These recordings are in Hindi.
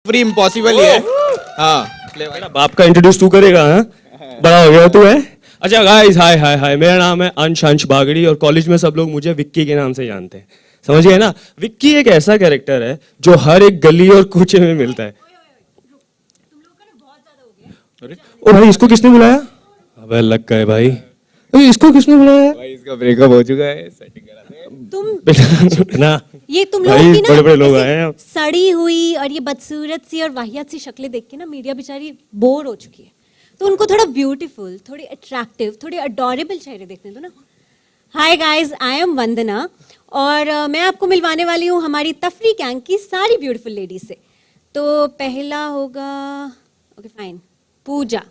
फ्री इम्पॉसिबल ही है। हाँ मेरा बाप का इंट्रोड्यूस तू करेगा? हाँ, बड़ा हो गया तू है। अच्छा गाइस, हाय हाय हाय, मेरा नाम है अंश बागड़ी और कॉलेज में सब लोग मुझे विक्की के नाम से जानते हैं। समझ गए ना? विक्की एक ऐसा कैरेक्टर है जो हर एक गली और कूचे में मिलता है। अरे ओ भाई, इसको किसने बुलाया? अबे लग गए भाई, इसको किसने बुलाया? भाई इसका ब्रेकअप हो चुका है, सेटिंग कराते हैं। तुम ना ये तुम भाई, लोगों की ना बड़े-बड़े लोग ऐसे आए हैं। सड़ी हुई और ये बदसूरत सी और वाहियात सी शक्लें देख के ना मीडिया बेचारी बोर हो चुकी है, तो उनको थोड़ा ब्यूटीफुल, थोड़ी अट्रैक्टिव, थोड़ी अडोरेबल चेहरे देखने दो ना। हाय गाइस, आई एम वंदना और मैं आपको मिलवाने वाली हूँ हमारी तफरी गैंग की सारी ब्यूटीफुल लेडीज से। तो पहला होगा, ओके फाइन, पूजा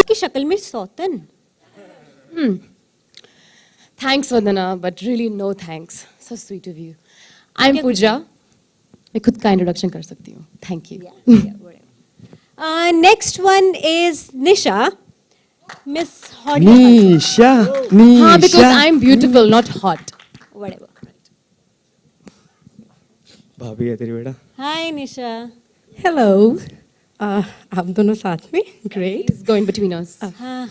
की शक्ल में सौतन। Thanks, Vandana, but really no thanks. So sweet of you. I'm Pooja. मैं खुद का इंट्रोडक्शन कर सकती हूँ. Thank you. Next one is Nisha, miss hot. Nisha, हाँ, because I'm beautiful, not hot. Whatever. भाभी है तेरी बेटा। हाय निशा। हेलो, आप दोनों साथ में? Great. Please go in between us. हाँ।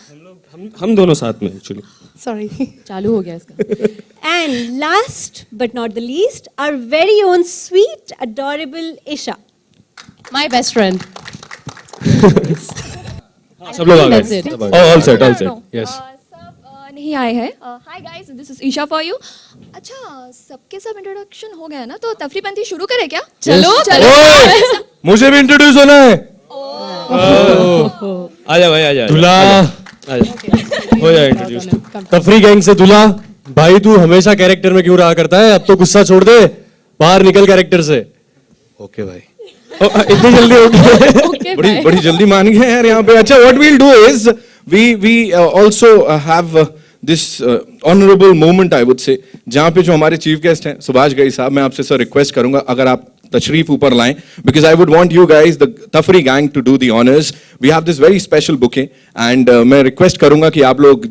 हम दोनों साथ में एक्चुअली। सॉरी। चालू हो गया इसका. And last but not the least, our very own sweet, adorable Isha. My best friend. सब लोग आ That's गए। it. All set, all set. Yes. सब नहीं आए हैं. Hi guys, this is Isha for you. अच्छा, सबके सब इंट्रोडक्शन हो गया ना, तो तफरीपंथी शुरू करें क्या? चलो. ओए, मुझे भी इंट्रोड्यूस होना है। आजा भाई, आजा दूल्हा, आजा, हो जाए इंट्रोड्यूस। तफरी गैंग से दूल्हा। भाई तू हमेशा कैरेक्टर में क्यों रहा करता है? अब तो गुस्सा छोड़ दे, बाहर निकल कैरेक्टर से। ओके भाई, इतनी जल्दी हो गई? Okay, बड़ी bye. बड़ी जल्दी मान गए यार यहाँ पे। अच्छा, what we'll do is we also have this honourable moment, I would say, जहाँ पे जो हमारे चीफ गेस्ट हैं सुभाष गई साहब, मैं आपसे सर रिक्वेस्ट करूंगा अगर आप तशरीफ ऊपर लाएं, because I would want you guys the Tafri gang to do the honours. We have this very special bouquet and मैं रिक्वेस्ट करूंगा कि आप लोग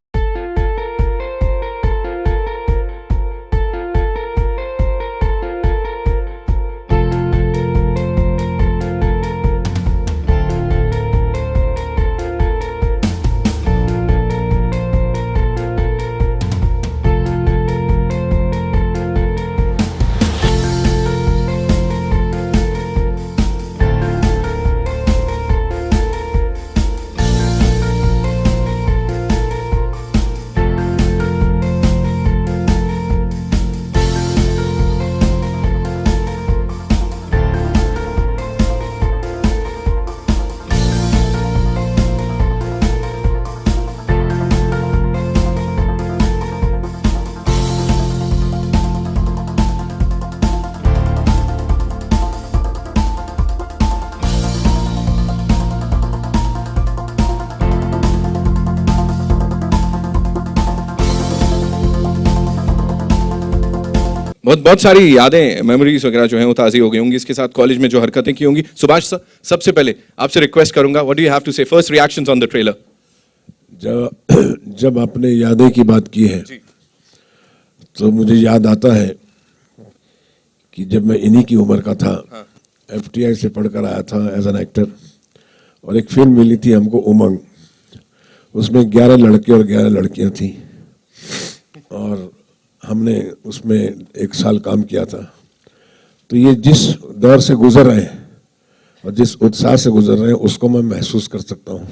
बहुत सारी यादें, मेमोरीज वगैरह जो हैं वो ताज़ी हो गई होंगी इसके साथ, कॉलेज में जो हरकतें की होंगी। सुभाष सर, सबसे पहले आपसे रिक्वेस्ट करूंगा, what do you have to say, first reactions on the trailer? जब आपने यादें की बात की है तो मुझे याद आता है कि जब मैं इन्हीं की उम्र का था, FTI से पढ़कर आया था एज एन एक्टर, और एक फिल्म मिली थी हमको उमंग, उसमें 11 लड़के और 11 लड़कियां थी और हमने उसमें 1 साल काम किया था। तो ये जिस दौर से गुजर रहे हैं और जिस उत्साह से गुजर रहे हैं उसको मैं महसूस कर सकता हूँ।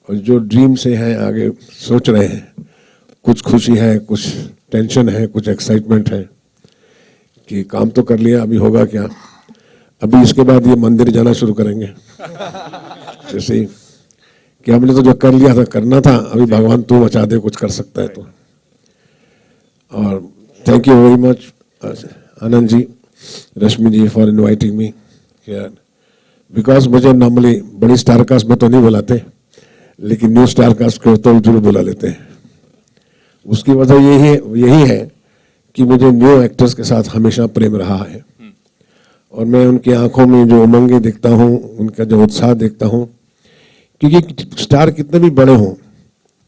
और जो ड्रीम से हैं, आगे सोच रहे हैं, कुछ खुशी है, कुछ टेंशन है, कुछ एक्साइटमेंट है कि काम तो कर लिया, अभी होगा क्या? अभी इसके बाद ये मंदिर जाना शुरू करेंगे जैसे कि हमने तो जो कर लिया था, करना था, अभी भगवान तू बचा दे, कुछ कर सकता है तो। और thank you very much Anand ji, Rashmi ji for inviting me here, because मुझे नॉर्मली बड़ी स्टार कास्ट में तो नहीं बुलाते, लेकिन न्यू स्टार कास्ट को तो जरूर बुला लेते हैं। उसकी वजह यही है कि मुझे न्यू एक्टर्स के साथ हमेशा प्रेम रहा है और मैं उनकी आंखों में जो उमंगे देखता हूँ, उनका जो उत्साह देखता हूँ, क्योंकि स्टार कितने भी बड़े हों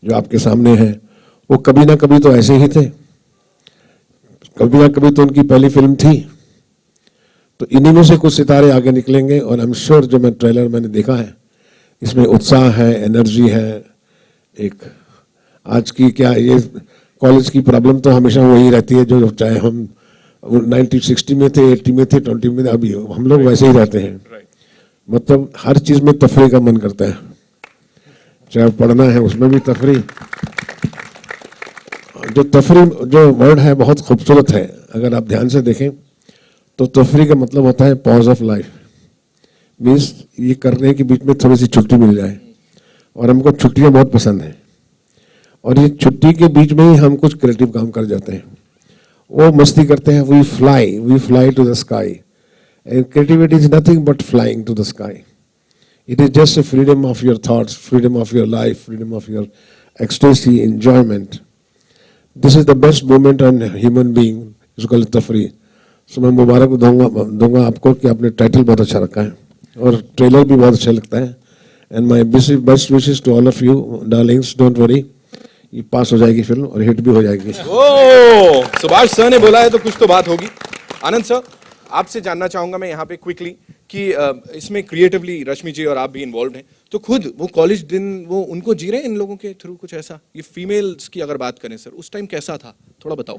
जो आपके सामने हैं, वो कभी ना कभी तो ऐसे ही थे, कभी ना कभी तो उनकी पहली फिल्म थी, तो इन्हीं में से कुछ सितारे आगे निकलेंगे और आई एम श्योर जो मैं ट्रेलर मैंने देखा है इसमें उत्साह है, एनर्जी है। एक आज की क्या ये कॉलेज की प्रॉब्लम तो हमेशा वही रहती है, जो चाहे हम 1960 में थे, 80 में थे, 20 में थे, अभी हम लोग वैसे ही रहते हैं। मतलब हर चीज में तफरी का मन करता है, चाहे पढ़ना है उसमें भी तफरी। जो तफरी जो वर्ड है बहुत खूबसूरत है, अगर आप ध्यान से देखें तो तफरी का मतलब होता है पॉज ऑफ लाइफ। मीन्स ये करने के बीच में थोड़ी सी छुट्टी मिल जाए, और हमको छुट्टियां बहुत पसंद है, और ये छुट्टी के बीच में ही हम कुछ क्रिएटिव काम कर जाते हैं, वो मस्ती करते हैं। We fly to the sky, and creativity is nothing but flying to the sky. It is just freedom of your thoughts, freedom of your life, freedom of your ecstasy, enjoyment. This is the best moment on human being, इसको तफरी। सो मैं मुबारक दूंगा आपको कि आपने टाइटल बहुत अच्छा रखा है और ट्रेलर भी बहुत अच्छा लगता है। And my best wishes to all of you darlings, don't worry, ये पास हो जाएगी फिल्म और हिट भी हो जाएगी। ओ, सुभाष सर ने बोला है तो कुछ तो बात होगी। आनंद सर, आपसे जानना चाहूंगा मैं यहाँ पे क्विकली कि इसमें क्रिएटिवली रश्मि जी और आप भी इन्वॉल्व हैं, तो खुद वो कॉलेज दिन वो उनको जी रहे हैं इन लोगों के थ्रू कुछ ऐसा? ये फीमेल्स की अगर बात करें सर, उस टाइम कैसा था, थोड़ा बताओ।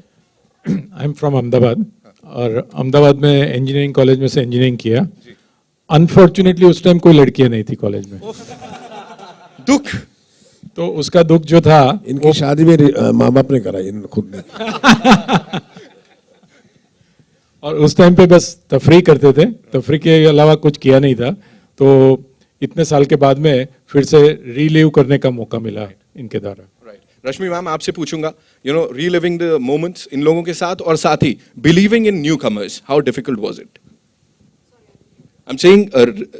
आई एम फ्रॉम अहमदाबाद, और अहमदाबाद में इंजीनियरिंग कॉलेज में से इंजीनियरिंग किया। अनफॉर्चुनेटली उस टाइम कोई लड़कियां नहीं थी कॉलेज में। दुख, तो उसका दुख जो था, इनकी शादी में माँ बाप ने कराई, इन्होंने खुद ने। और उस टाइम पे बस तफरी करते थे, तफरी के अलावा कुछ किया नहीं था। तो इतने साल के बाद में फिर से रीलिव करने का मौका मिला इनके द्वारा। रश्मि मैम, आपसे पूछूंगा, you know, reliving the moments in लोगों के साथ, और साथ ही believing in newcomers, how difficult was it? I am saying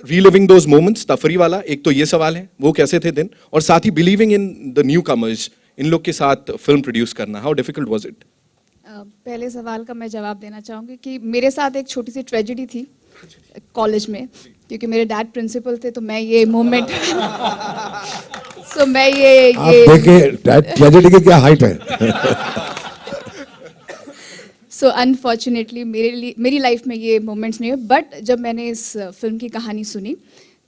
reliving those moments, Tafri वाला एक तो ये सवाल है, वो कैसे थे दिन, और साथ ही believing in the newcomers, इन लोग के साथ फिल्म प्रोड्यूस करना, हाउ डिफिकल्ट वाज इट? पहले सवाल का मैं जवाब देना चाहूँगी कि मेरे साथ एक छोटी सी ट्रेजेडी थी कॉलेज में, क्योंकि मेरे डैड प्रिंसिपल थे, तो मैं ये मोमेंट मैं ये देखे ट्रेजेडी की क्या हाइट है। सो अनफॉर्चुनेटली मेरी लाइफ में ये मोमेंट्स नहीं हुए, बट जब मैंने इस फिल्म की कहानी सुनी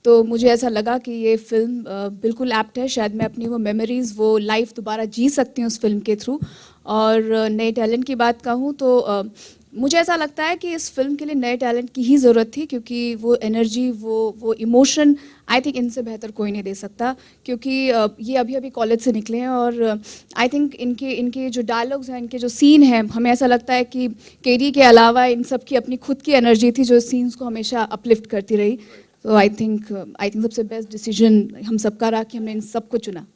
तो मुझे ऐसा लगा कि ये फिल्म बिल्कुल एप्ट है। शायद मैं अपनी वो मेमोरीज, वो लाइफ दोबारा जी सकती हूँ उस फिल्म के थ्रू। और नए टैलेंट की बात कहूँ तो मुझे ऐसा लगता है कि इस फिल्म के लिए नए टैलेंट की ही ज़रूरत थी, क्योंकि वो एनर्जी, वो इमोशन आई थिंक इनसे बेहतर कोई नहीं दे सकता। क्योंकि ये अभी अभी कॉलेज से निकले हैं, और आई थिंक इनके जो डायलॉग्स हैं, इनके जो सीन हैं, हमें ऐसा लगता है कि केडी के अलावा इन सब की अपनी खुद की एनर्जी थी जो सीन्स को हमेशा अपलिफ्ट करती रही। तो आई थिंक सबसे बेस्ट डिसीजन हम सबका रहा कि हमने इन सबको चुना।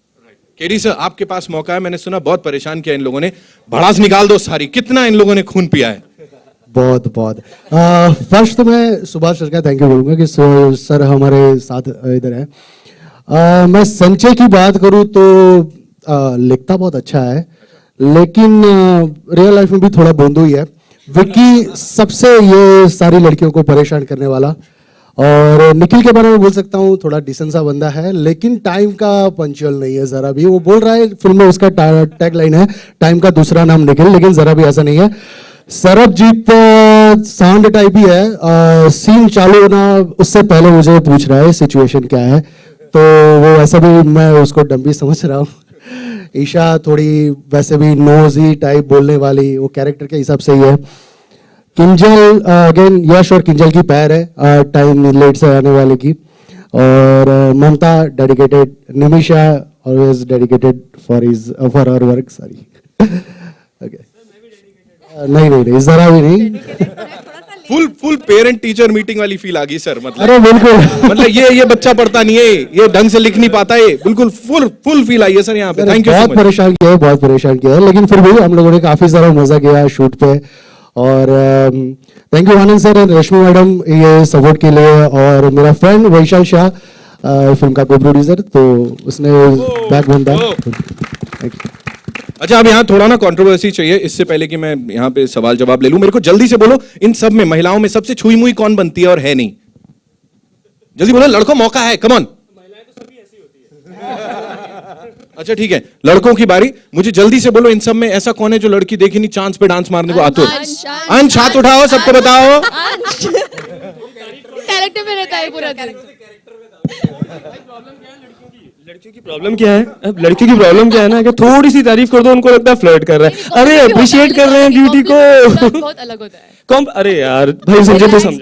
केडी सर, आपके पास मौका है, मैंने सुना बहुत परेशान किया इन लोगों ने, भड़ास निकाल दो सारी, कितना इन लोगों ने खून पिया है? बहुत फर्स्ट तो मैं सुभाष सर का थैंक यू बोलूँगा कि सर हमारे साथ इधर है। मैं संचय की बात करूँ तो लिखता बहुत अच्छा है, लेकिन रियल लाइफ में भी थोड़ा बोंदू ही है। विक्की सबसे ये सारी लड़कियों को परेशान करने वाला, और निखिल के बारे में बोल सकता हूँ थोड़ा डिसेंट सा बंदा है, लेकिन टाइम का पंचुअल नहीं है जरा भी। वो बोल रहा है फिल्म में, उसका टैग लाइन है टाइम का दूसरा नाम निखिल, लेकिन जरा भी ऐसा नहीं है। सरबजीत सांड टाइप ही है, सीन चालू होना उससे पहले मुझे पूछ रहा है सिचुएशन क्या है, तो वो वैसे भी मैं उसको डम्बी समझ रहा हूँ। ईशा थोड़ी वैसे भी नोजी टाइप बोलने वाली, वो कैरेक्टर के हिसाब से ही है। किंजल अगेन यश और किंजल की पैर है टाइम लेट से आने वाले की, और Mamta dedicated, Nimisha always dedicated for our work. Sorry okay, नहीं जरा भी नहीं। फुल पेरेंट टीचर मीटिंग वाली फील आ गई सर, मतलब अरे बिल्कुल मतलब ये बच्चा पढ़ता नहीं है, ये ढंग से लिख नहीं पाता है, बिल्कुल फुल फील आई है सर यहाँ पे। Thank you. बहुत परेशान किया है, लेकिन फिर भी हम लोगों ने काफी सारा मजा किया शूट पे। और thank you Anand sir and Rashmi madam ये सपोर्ट के लिए, और मेरा फ्रेंड वैशाल शाह फिल्म का को प्रोड्यूसर, तो उसने बैक बनता है। Thank you. अच्छा, अब यहाँ थोड़ा ना कंट्रोवर्सी चाहिए, इससे पहले कि मैं यहाँ पे सवाल जवाब ले लूं, मेरे को जल्दी से बोलो, इन सब में महिलाओं में सबसे छुई मुई कौन बनती है और है नहीं? जल्दी बोलो, लड़कों मौका है, कम ऑन। अच्छा ठीक है, लड़कों की बारी, मुझे जल्दी से बोलो इन सब में ऐसा कौन है जो लड़की देखी नहीं चांस पे डांस मारने को आतुर? अंश, हाथ उठाओ, सबको बताओ। कैरेक्टर में रहता है पूरा दिन। लड़कियों की प्रॉब्लम क्या है? अब लड़कियों की प्रॉब्लम क्या है ना कि थोड़ी सी तारीफ कर दो उनको लगता है फ्लर्ट कर रहा है। अरे अप्रिशिएट कर रहे हैं ब्यूटी को। बहुत अलग होता है। अरे यार भाई संजय तो समझ।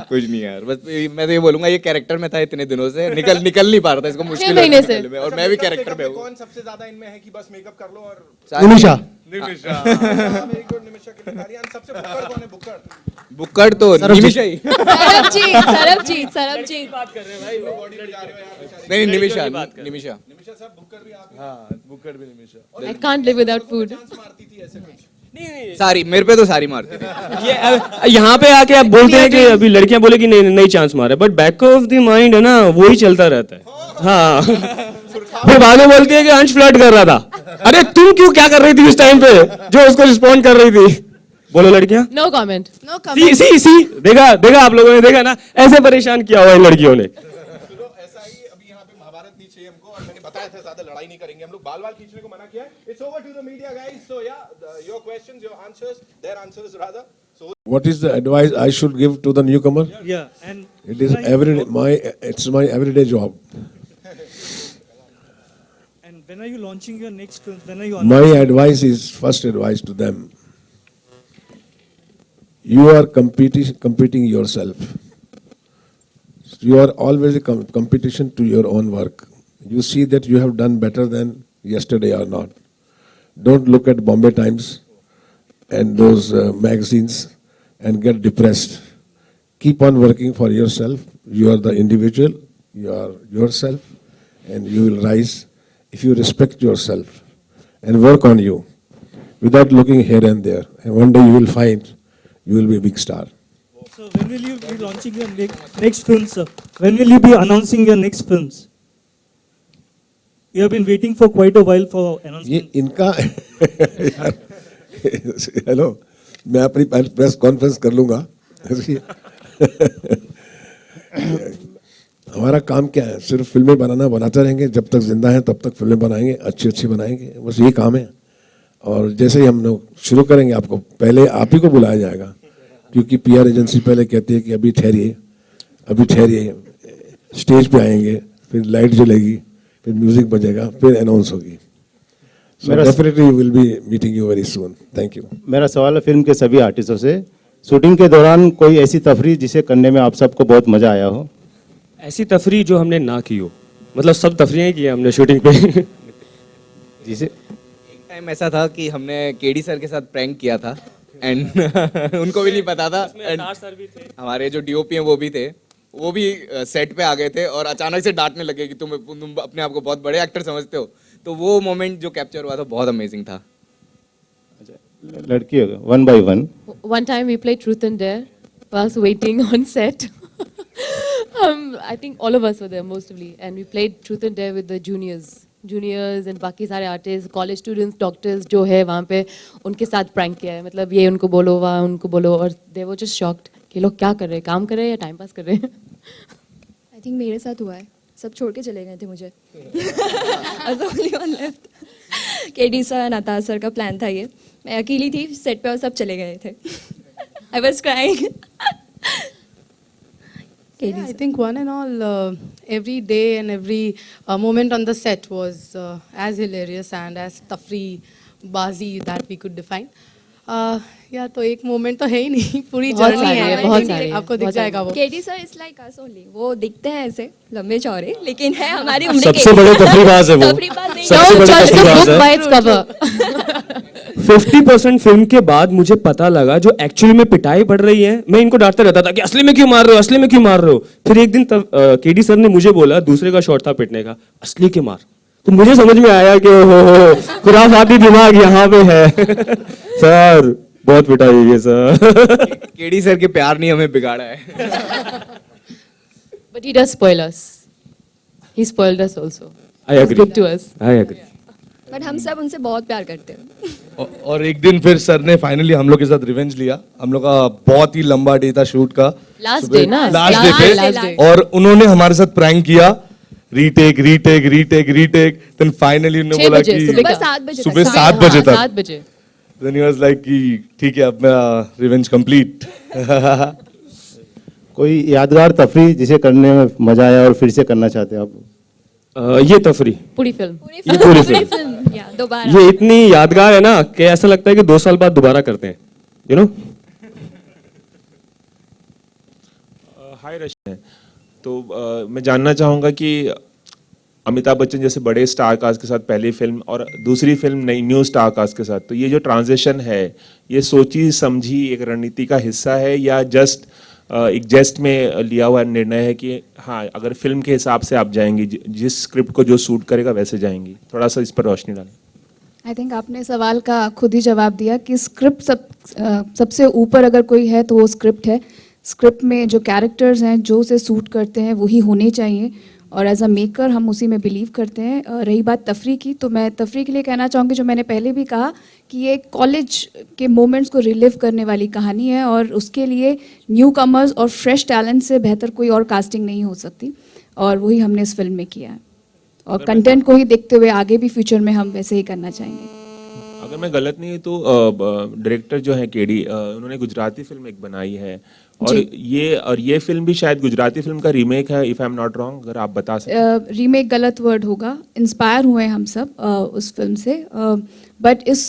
कुछ नहीं यार, बस मैं तो ये बोलूंगा, ये कैरेक्टर में था इतने दिनों से, निकल नहीं पा रहा था, इसको मुश्किल महीने है से। निकलने में, और मैं भी कैरेक्टर में हूँ। कौन सबसे ज्यादा इनमें है कि बस मेकअप कर लो और निमिषा वेरी गुड निमिषा की तालियां। सबसे बुक्कड़ कौन है? बुक्कड़ बुक्कड़ तो निमिषा ही। सरबजीत नहीं, निमिषा निमिषा। निमिषा साहब बुक्कड़ भी आप हाँ, बुक्कड़ भी Nimisha. I can't live without food. मारती थी ऐसे कुछ। सारी मेरे पे तो सारी मारती थी। ये यहाँ पे आके आप बोलते हैं कि अभी लड़कियां बोले कि नहीं चांस मारे, but back of the mind है ना वो ही चलता रहता है। हाँ फिर बाद में बोलती है कि अंश फ्लर्ट कर रहा था। अरे तुम क्यों क्या कर रही थी उस टाइम पे जो उसको रिस्पॉन्ड कर रही थी? बोलो लड़कियां। No comment. सी देखा आप लोगों ने देखा ना, ऐसे परेशान किया हुआ इन लड़कियों ने। चलो ऐसा ही, अभी यहाँ पे महाभारत नहीं चाहिए हमको, और मैंने बताया था ज्यादा लड़ाई नहीं करेंगे हम लोग, बाल खींचने को मना किया है। It's over to the media guys, so yeah your questions, your answers, their answers rather. So What is the advice I should give to the newcomer? Yeah, and It is it's my everyday job. and when are you launching your next film? When are you My advice is, first advice to them, you are competing yourself. You are always a competition to your own work. You see that you have done better than yesterday or not. Don't look at Bombay Times and those magazines and get depressed. Keep on working for yourself. You are the individual. You are yourself, and you will rise if you respect yourself and work on you without looking here and there. And one day you will find you will be a big star. So when will you be launching your next films, sir? When will you be announcing your next films? You have been waiting for quite a while for announcement. ये इनका हेलो, मैं अपनी प्रेस कॉन्फ्रेंस कर लूंगा। हमारा काम क्या है? सिर्फ फिल्में बनाते रहेंगे, जब तक जिंदा हैं तब तक फिल्में बनाएंगे, अच्छी बनाएंगे, बस यही काम है। और जैसे ही हम लोग शुरू करेंगे, आपको पहले आप ही को बुलाया जाएगा, क्योंकि पीआर एजेंसी पहले कहती है कि अभी ठहरिए, स्टेज पे आएंगे, फिर लाइट जलेगी, फिर म्यूजिक बजेगा, फिर अनाउंस होगी। So definitely we will be meeting you very soon. Thank you. मेरा सवाल है फिल्म के सभी आर्टिस्टों से, शूटिंग के दौरान कोई ऐसी तफरीह जिसे करने में आप सबको बहुत मजा आया हो? ऐसी तफरीह जो हमने ना की हो, मतलब सब तफरीहें की हमने शूटिंग पे। जिसे एक टाइम ऐसा था कि हमने केडी सर के साथ प्रैंक किया था, एंड उनको भी नहीं पता था, एंड हमारे जो डीओपी हैं वो भी थे, वो भी सेट पे आ गए थे और अचानक से डांटने लगे कि तुम अपने आप को बहुत बड़े एक्टर समझते हो। तो वो मोमेंट जो कैप्चर हुआ था बहुत अमेजिंग था। लड़की होगा, one by one. One time we played Truth and Dare whilst waiting on set. I think all of us were there mostly, and we played Truth and Dare with the juniors and बाकी सारे artists, college students, doctors जो है वहाँ पे, उनके साथ prank किया है। मतलब ये उनको बोलो, वहाँ उनको बोलो, और they were just shocked कि लोग क्या कर रहे हैं, काम कर रहे हैं या टाइम पास कर रहे हैं। आई थिंक मेरे साथ हुआ है, सब छोड़ के चले गए थे मुझे। only one left. KD sir, नताज सर का प्लान था ये, मैं अकेली थी सेट पे और सब चले गए थे। I was crying. I think one and all, every day and every moment on the set was as hilarious and as tafri, bazi that we could define. या तो एक मोमेंट तो है ही नहीं, पूरी जर्नी है, बहुत सारी आपको दिख जाएगा वो। KD sir is like us only, वो दिखते हैं ऐसे लंबे चौड़े, लेकिन है हमारी उम्र के। सबसे बड़े तफरीबाज है वो। सबसे बड़े तफरीबाज है। 50% फिल्म के बाद मुझे पता लगा जो एक्चुअली में पिटाई पड़ रही है, मैं इनको डांटता रहता था कि असली में क्यों मार रहे हो, असली में क्यों मार रहे हो। फिर एक दिन केडी सर ने मुझे बोला, दूसरे का शॉट था पिटने का, असली के मार। तो मुझे समझ में आया कि हो खुराफाती दिमाग यहाँ पे है। सर बहुत पिटाई हुई है सर। केडी सर के प्यार नहीं हमें बिगाड़ा है। But he does spoil us. He spoiled us also. I agree. He's good to us. I agree. But हम सब उनसे बहुत प्यार करते हैं। और एक दिन फिर सर ने फाइनली हम लोग के साथ रिवेंज लिया। हम लोग का बहुत ही लंबा डे था शूट का, Last day ना? लास्ट डे पे, और उन्होंने हमारे साथ प्रैंक किया, रीटेक। देन फाइनली उन्होंने बोला कि सुबह 7 बजे सुबह 7 बजे तक। 7 बजे। Then he was like कि ठीक है अब मेरा रिवेंज कंप्लीट। कोई यादगार तफरी जिसे करने में मजा आया और फिर से करना चाहते हैं आप? ये तफरी, पूरी फिल्म ये पूरी फिल्म, या दोबारा ये इतनी यादगार है ना कि ऐसा लगता है कि 2 साल बाद दोबारा करते हैं, यू नो। हाय रश्मि, तो मैं जानना चाहूँगा कि अमिताभ बच्चन जैसे बड़े स्टार कास्ट के साथ पहली फिल्म और दूसरी फिल्म नई न्यू स्टार कास्ट के साथ, तो ये जो ट्रांजिशन है, ये सोची समझी एक रणनीति का हिस्सा है या जस्ट एक जेस्ट में लिया हुआ निर्णय है कि हाँ अगर फिल्म के हिसाब से आप जाएंगी, जिस स्क्रिप्ट को जो सूट करेगा वैसे जाएंगी? थोड़ा सा इस पर रोशनी डालें। आई थिंक आपने सवाल का खुद ही जवाब दिया कि स्क्रिप्ट सबसे ऊपर अगर कोई है तो वो स्क्रिप्ट है। स्क्रिप्ट में जो कैरेक्टर्स हैं जो उसे सूट करते हैं वही होने चाहिए, और एज अ मेकर हम उसी में बिलीव करते हैं। रही बात तफरी की, तो मैं तफरी के लिए कहना चाहूँगी, जो मैंने पहले भी कहा कि ये कॉलेज के मोमेंट्स को रिलिव करने वाली कहानी है, और उसके लिए न्यू कमर्स और फ्रेश टैलेंट से बेहतर कोई और कास्टिंग नहीं हो सकती, और वही हमने इस फिल्म में किया है। और कंटेंट को ही देखते हुए आगे भी फ्यूचर में हम वैसे ही करना चाहेंगे। अगर मैं गलत नहीं हूँ तो डायरेक्टर जो है केडी, उन्होंने गुजराती फिल्म एक बनाई है, और ये फिल्म भी शायद गुजराती फिल्म का रीमेक है, if I am not wrong, अगर आप बता सकें। रीमेक गलत वर्ड होगा, इंस्पायर हुए हम सब उस फिल्म से, बट इस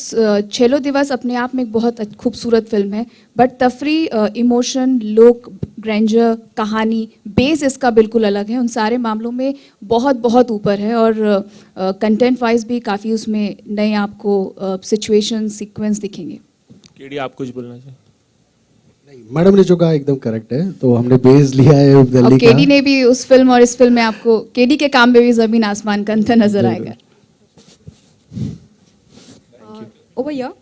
छेलो दिवस अपने आप में एक बहुत खूबसूरत फिल्म है, बट तफरी, इमोशन, लुक, ग्रैंडर, कहानी, बेस इसका बिल्कुल अलग है, उन सारे मामलों में बहुत बहुत ऊपर है, और कंटेंट वाइज भी काफ़ी उसमें नए आपको सिचुएशन सीक्वेंस दिखेंगे। केडी, आप कुछ बोलना चाहिए? मैडम ने जो कहा एकदम करेक्ट है, तो हमने बेस लिया है और दिल्ली का। केडी ने भी उस फिल्म और इस फिल्म में आपको केडी के काम में भी जमीन आसमान का अंतर नजर आएगा। Over here,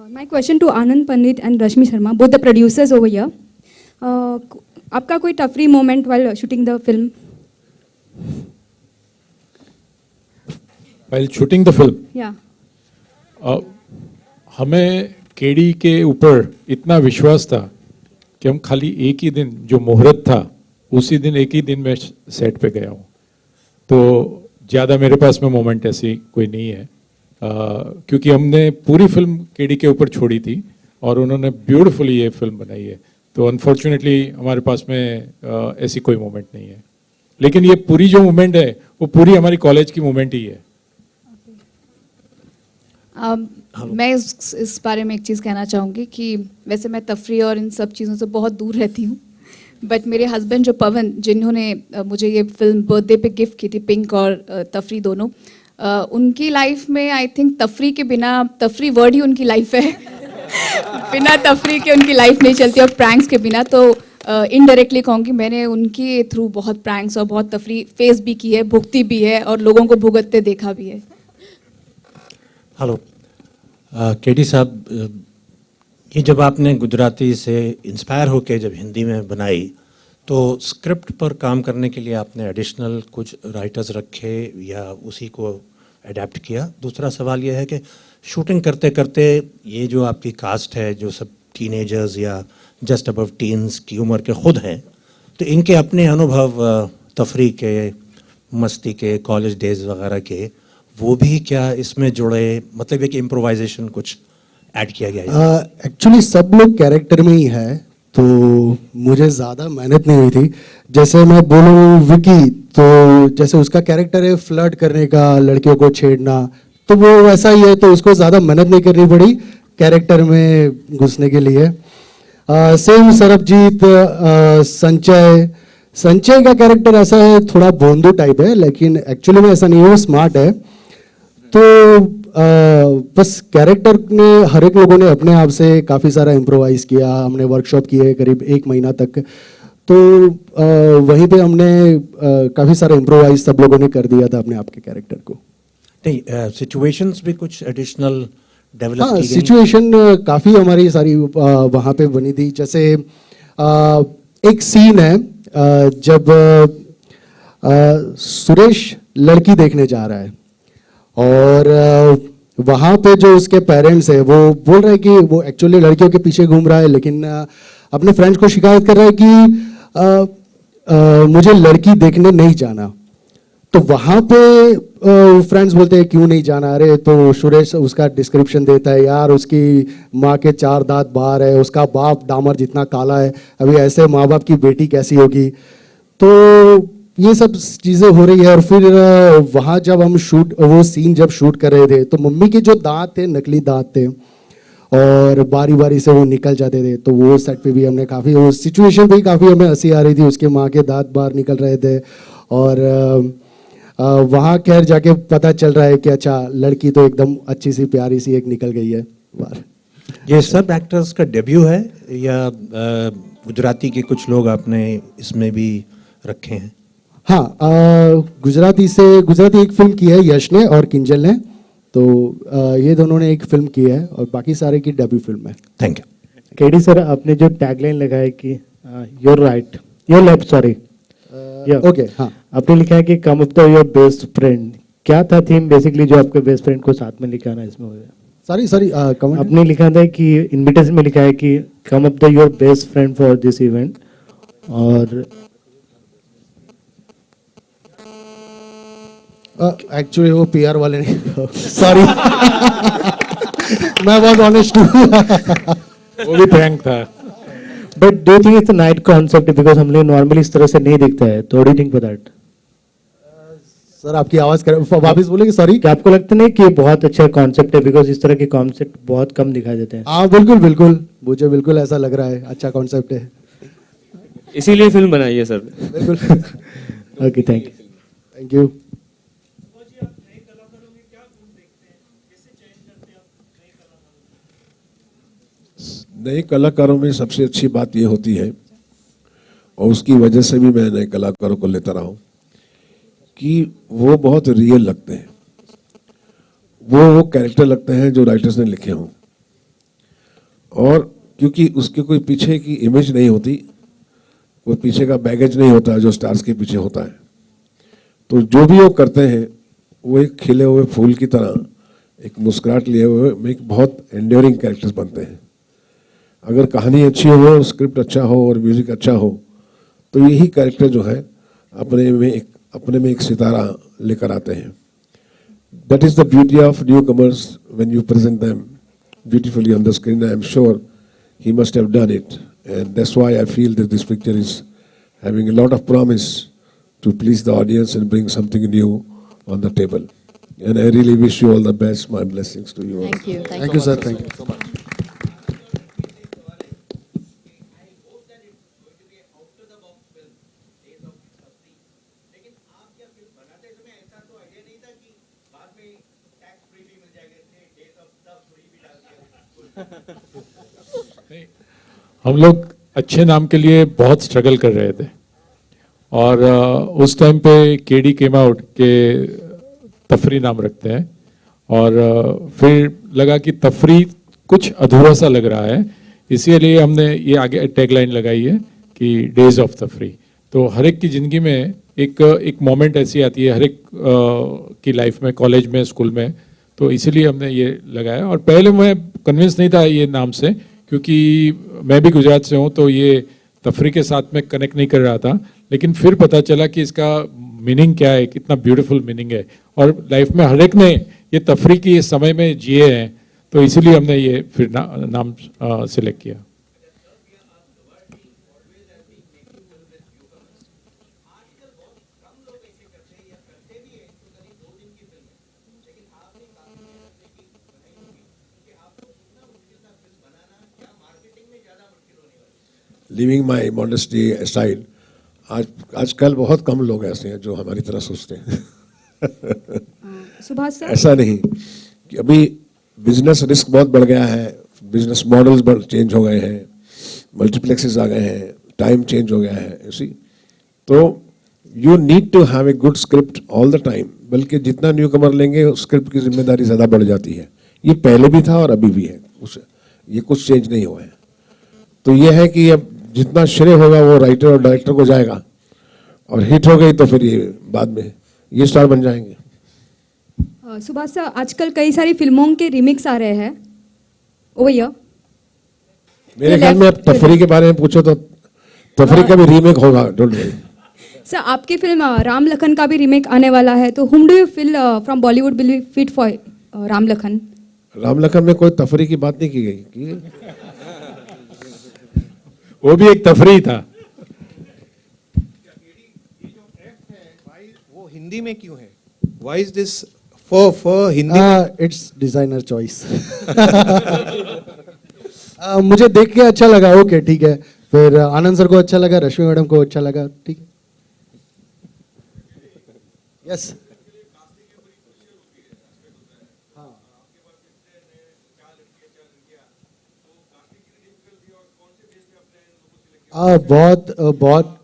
my question to Anand Pandit and Rashmi Sharma, both the producers over here. आपका कोई टफरी moment while shooting the film? While shooting the film, Yeah. हमें केडी के ऊपर इतना विश्वास था कि हम खाली एक ही दिन, जो मुहूर्त था उसी दिन, एक ही दिन में सेट पे गया हूँ, तो ज़्यादा मेरे पास में मोमेंट ऐसी कोई नहीं है, क्योंकि हमने पूरी फिल्म केडी के ऊपर छोड़ी थी और उन्होंने ब्यूटीफुली ये फिल्म बनाई है, तो अनफॉर्चुनेटली हमारे पास में ऐसी कोई मोमेंट नहीं है। लेकिन ये पूरी जो मोमेंट है वो पूरी हमारी कॉलेज की मोमेंट ही है। मैं इस बारे में एक चीज़ कहना चाहूँगी कि वैसे मैं तफरी और इन सब चीज़ों से बहुत दूर रहती हूँ, बट मेरे हस्बैंड जो पवन, जिन्होंने मुझे ये फिल्म बर्थडे पे गिफ्ट की थी, पिंक और तफरी दोनों, उनकी लाइफ में आई थिंक तफरी के बिना, तफरी वर्ड ही उनकी लाइफ है बिना तफरी के उनकी लाइफ नहीं चलती, और प्रैंक्स के बिना, तो इनडायरेक्टली कहूँगी मैंने उनके थ्रू बहुत प्रैंक्स और बहुत तफरी फेस भी की है, भुगती भी है, और लोगों को भुगतते देखा भी है। हेलो केडी साहब, ये जब आपने गुजराती से इंस्पायर होके जब हिंदी में बनाई, तो स्क्रिप्ट पर काम करने के लिए आपने एडिशनल कुछ राइटर्स रखे या उसी को अडेप्ट किया? दूसरा सवाल ये है कि शूटिंग करते करते ये जो आपकी कास्ट है, जो सब टीनेजर्स या जस्ट अबव टीन्स की उम्र के खुद हैं, तो इनके अपने अनुभव तफरी के, मस्ती के, कॉलेज डेज वगैरह के, वो भी क्या इसमें जुड़े? मतलब एक इम्प्रोवाइजेशन कुछ ऐड किया गया है? एक्चुअली सब लोग कैरेक्टर में ही है, तो मुझे ज़्यादा मेहनत नहीं हुई थी। जैसे मैं बोलूँ विकी, तो जैसे उसका कैरेक्टर है फ्लर्ट करने का, लड़कियों को छेड़ना, तो वो वैसा ही है, तो उसको ज़्यादा मेहनत नहीं करनी पड़ी कैरेक्टर में घुसने के लिए। सेम सरबजीत, संचय का कैरेक्टर ऐसा है, थोड़ा बोंदू टाइप है, लेकिन एक्चुअली में ऐसा नहीं है, वो स्मार्ट है। तो बस कैरेक्टर ने, हर एक लोगों ने अपने आप से काफ़ी सारा इम्प्रोवाइज़ किया, हमने वर्कशॉप किए करीब 1 महीना तक, तो वहीं पे हमने काफ़ी सारा इम्प्रोवाइज सब लोगों ने कर दिया था अपने आप के कैरेक्टर को। नहीं, सिचुएशंस भी कुछ एडिशनल डेवलप की गई? सिचुएशन काफ़ी हमारी सारी वहाँ पे बनी थी। जैसे एक सीन है जब सुरेश लड़की देखने जा रहा है, और वहाँ पे जो उसके पेरेंट्स है वो बोल रहे हैं कि वो एक्चुअली लड़कियों के पीछे घूम रहा है, लेकिन अपने फ्रेंड्स को शिकायत कर रहा है कि मुझे लड़की देखने नहीं जाना। तो वहां पे फ्रेंड्स बोलते हैं क्यों नहीं जाना, अरे तो सुरेश उसका डिस्क्रिप्शन देता है, यार उसकी माँ के 4 दांत बाहर है, उसका बाप डामर जितना काला है, अभी ऐसे माँ बाप की बेटी कैसी होगी। तो ये सब चीज़ें हो रही है। और फिर वहाँ जब हम वो सीन जब शूट कर रहे थे तो मम्मी के जो दांत थे नकली दांत थे और बारी बारी से वो निकल जाते थे। तो वो सेट पे भी हमने काफ़ी, वो सिचुएशन पे काफ़ी हमें हंसी आ रही थी, उसके माँ के दांत बाहर निकल रहे थे। और वहाँ खैर जाके पता चल रहा है कि अच्छा लड़की तो एकदम अच्छी सी प्यारी सी एक निकल गई है बाहर। ये सब एक्टर्स का डेब्यू है या गुजराती के कुछ लोग आपने इसमें भी रखे हैं? हाँ, गुजराती एक फिल्म की है यश ने और किंजल ने, तो ये दोनों ने एक फिल्म की है और बाकी सारे की डेब्यू फिल्म है। Thank you. केडी सर, आपने जो टैगलाइन लगाया कि your right your left, sorry okay, हाँ, आपने लिखा है कि come up the your best friend, क्या था थीम बेसिकली जो आपके बेस्ट फ्रेंड को साथ में लेके आना इसमें हो गया? सॉरी आपने लिखा था कि इनविटेशन में लिखा है कि come up the your best friend for this event, और एक्चुअली वो पीआर वाले ने सॉरी मैं बहुत ऑनेस्ट हूँ वो भी प्रैंक था। But do you think it's a night concept, because हम लोग नॉर्मली इस तरह से नहीं दिखता है, तो do you think for that? Sir आपकी आवाज वापस बोलेंगे, सॉरी? क्या आपको लगता नहीं कि बहुत अच्छा कॉन्सेप्ट है, बिकॉज इस तरह के कॉन्सेप्ट बहुत कम दिखाई देते हैं? हाँ बिल्कुल, मुझे बिल्कुल ऐसा लग रहा है, अच्छा कॉन्सेप्ट है, इसीलिए फिल्म बनाई है सर। बिल्कुल। Okay, thank you. नए कलाकारों में सबसे अच्छी बात ये होती है, और उसकी वजह से भी मैं नए कलाकारों को लेता रहा हूँ, कि वो बहुत रियल लगते हैं, वो कैरेक्टर लगते हैं जो राइटर्स ने लिखे हों, और क्योंकि उसके कोई पीछे की इमेज नहीं होती, कोई पीछे का बैगेज नहीं होता जो स्टार्स के पीछे होता है, तो जो भी वो करते हैं वो एक खिले हुए फूल की तरह एक मुस्कुराहट लिए हुए एक बहुत एंड्योरिंग कैरेक्टर्स बनते हैं। अगर कहानी अच्छी हो, स्क्रिप्ट अच्छा हो और म्यूजिक अच्छा हो, तो यही कैरेक्टर जो है अपने में एक सितारा लेकर आते हैं। That is the beauty of new commerce when you present them beautifully on the screen. I am sure he must have done it, and that's why I feel that this picture is having a lot of promise to please the audience and bring something new on the table. And I really wish you all the best. My blessings to you all. Thank you. Thank you, sir. Thank you so much. हम लोग अच्छे नाम के लिए बहुत स्ट्रगल कर रहे थे, और उस टाइम पे केडी केम आउट के तफरी नाम रखते हैं, और फिर लगा कि तफरी कुछ अधूरा सा लग रहा है, इसीलिए हमने ये आगे टैगलाइन लगाई है कि डेज ऑफ तफरी। तो हर एक की ज़िंदगी में एक मोमेंट ऐसी आती है, हर एक की लाइफ में, कॉलेज में, स्कूल में, तो इसीलिए हमने ये लगाया। और पहले मैं कन्विंस नहीं था ये नाम से, क्योंकि मैं भी गुजरात से हूँ, तो ये तफरी के साथ में कनेक्ट नहीं कर रहा था, लेकिन फिर पता चला कि इसका मीनिंग क्या है, कितना ब्यूटीफुल मीनिंग है, और लाइफ में हर एक ने ये तफरी की इस समय में जिए हैं, तो इसीलिए हमने ये फिर नाम सिलेक्ट किया। लिविंग माई मॉडेस्टी असाइड, आजकल बहुत कम लोग ऐसे हैं जो हमारी तरह सोचते हैं। सुभाष सर, ऐसा नहीं कि अभी बिजनेस रिस्क बहुत बढ़ गया है, बिजनेस मॉडल्स चेंज हो गए हैं, मल्टीप्लेक्सेस आ गए हैं, टाइम चेंज हो गया है, ऐसी तो you need to have a good script all the time. बल्कि जितना न्यू कमर लेंगे स्क्रिप्ट की जिम्मेदारी ज़्यादा बढ़ जाती है। ये पहले भी था और अभी भी है, ये कुछ चेंज नहीं हुआ है। तो ये है कि अब जितना श्रेय होगा वो राइटर और डायरेक्टर को जाएगा, और हिट हो गई तो फिर ये बाद में ये स्टार बन जाएंगे। सुभाष सर, आजकल कई सारी फिल्मों के रिमिक्स आ रहे हैं, ओ भैया मेरे ख्याल में अब तफरी के बारे में पूछो तो तफरी का भी रीमेक होगा, डोंट वरी। सर आपकी फिल्म राम लखन का भी रीमेक आने वाला है, तो whom do you feel from Bollywood will be fit for Ram Lakhan? Ram Lakhan में कोई तफरी की बात नहीं की गई वो भी एक तफरी था। वो हिंदी में क्यों है? Why is this for Hindi? It's designer choice. मुझे देख के अच्छा लगा, ओके ठीक है। फिर आनंद सर को अच्छा लगा, रश्मि मैडम को अच्छा लगा, ठीक है। यस बहुत बहुत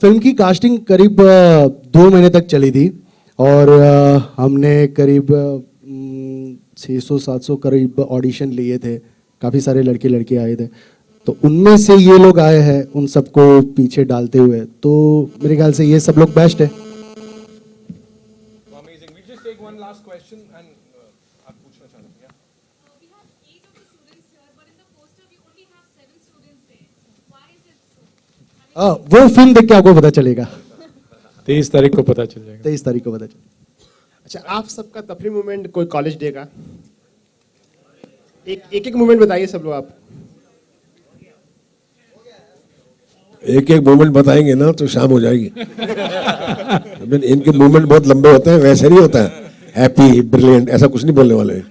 फिल्म की कास्टिंग करीब 2 महीने तक चली थी और हमने करीब 600-700 करीब ऑडिशन लिए थे, काफ़ी सारे लड़के लड़के आए थे, तो उनमें से ये लोग आए हैं उन सबको पीछे डालते हुए, तो मेरे ख्याल से ये सब लोग बेस्ट है। वो फिल्म देख के आपको पता चलेगा। 23 तारीख को पता चल जाएगा। 23 तारीख को पता चलेगा। अच्छा, आप सबका तफरी मोमेंट कोई कॉलेज डे का एक मोमेंट बताइए सब लोग। आप एक एक मोमेंट बताएंगे ना तो शाम हो जाएगी। इनके मोमेंट बहुत लंबे होते हैं, वैसे नहीं होता है हैप्पी ब्रिलियंट, ऐसा कुछ नहीं बोलने वाले।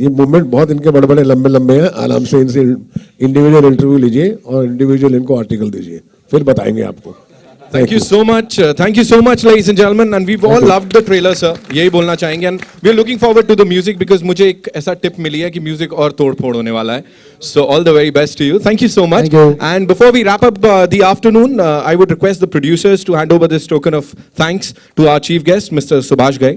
ये मूवमेंट बहुत इनके बड़े बड़े लंबे लंबे हैं। आराम से इनसे इंडिविजुअल इंटरव्यू लीजिए और इंडिविजुअल इनको आर्टिकल दीजिए, फिर बताएंगे आपको। Thank you so much. Thank you so much, ladies and gentlemen. And we've all loved the trailer, sir. यही बोलना चाहेंगे. And we're looking forward to the music because मुझे एक ऐसा टिप मिली है कि म्यूजिक और तोड़ फोड़ होने वाला है. So all the very best to you. Thank you so much. Thank you. And before we wrap up the afternoon, I would request the producers to hand over this token of thanks to our chief guest, Mr. Subhash Ghai.